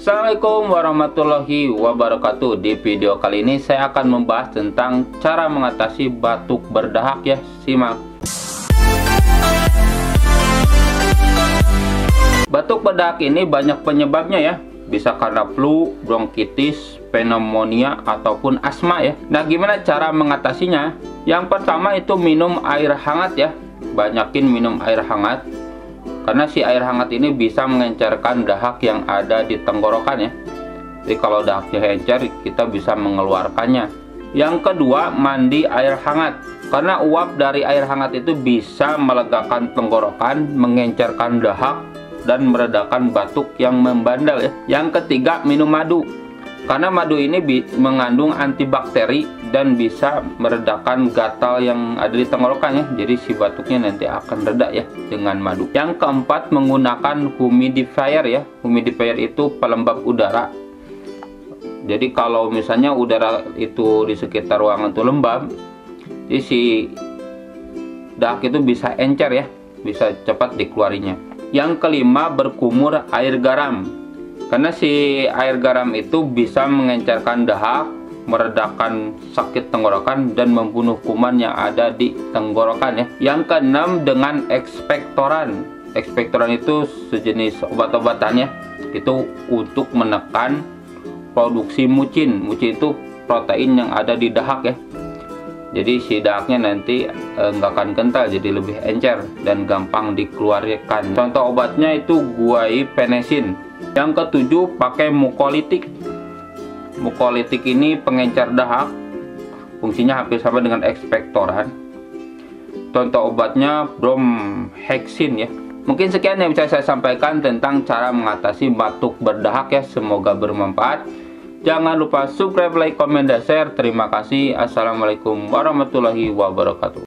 Assalamualaikum warahmatullahi wabarakatuh. Di video kali ini saya akan membahas tentang cara mengatasi batuk berdahak ya. Simak. Batuk berdahak ini banyak penyebabnya ya. Bisa karena flu, bronkitis, pneumonia, ataupun asma ya. Nah, gimana cara mengatasinya? Yang pertama itu minum air hangat ya. Banyakin minum air hangat. Karena si air hangat ini bisa mengencerkan dahak yang ada di tenggorokan ya. Jadi kalau dahaknya encer, kita bisa mengeluarkannya. Yang kedua, mandi air hangat. Karena uap dari air hangat itu bisa melegakan tenggorokan, mengencerkan dahak, dan meredakan batuk yang membandel ya. Yang ketiga, minum madu. Karena madu ini mengandung antibakteri dan bisa meredakan gatal yang ada di tenggorokan ya. Jadi si batuknya nanti akan reda ya dengan madu. Yang keempat, menggunakan humidifier ya. Humidifier itu pelembab udara. Jadi kalau misalnya udara itu di sekitar ruangan itu lembab, jadi si dahak itu bisa encer ya, bisa cepat dikeluarinya. Yang kelima, berkumur air garam. Karena si air garam itu bisa mengencerkan dahak, meredakan sakit tenggorokan, dan membunuh kuman yang ada di tenggorokan ya. Yang keenam, dengan ekspektoran. Ekspektoran itu sejenis obat-obatan ya. Itu untuk menekan produksi mucin. Mucin itu protein yang ada di dahak ya. Jadi si dahaknya nanti nggak akan kental, jadi lebih encer dan gampang dikeluarkan. Contoh obatnya itu guaipenesin. Yang ketujuh, pakai mukolitik. Mukolitik ini pengencer dahak, fungsinya hampir sama dengan ekspektoran. Contoh obatnya bromhexin ya. Mungkin sekian yang bisa saya sampaikan tentang cara mengatasi batuk berdahak ya. Semoga bermanfaat. Jangan lupa subscribe, like, komen, dan share. Terima kasih. Assalamualaikum warahmatullahi wabarakatuh.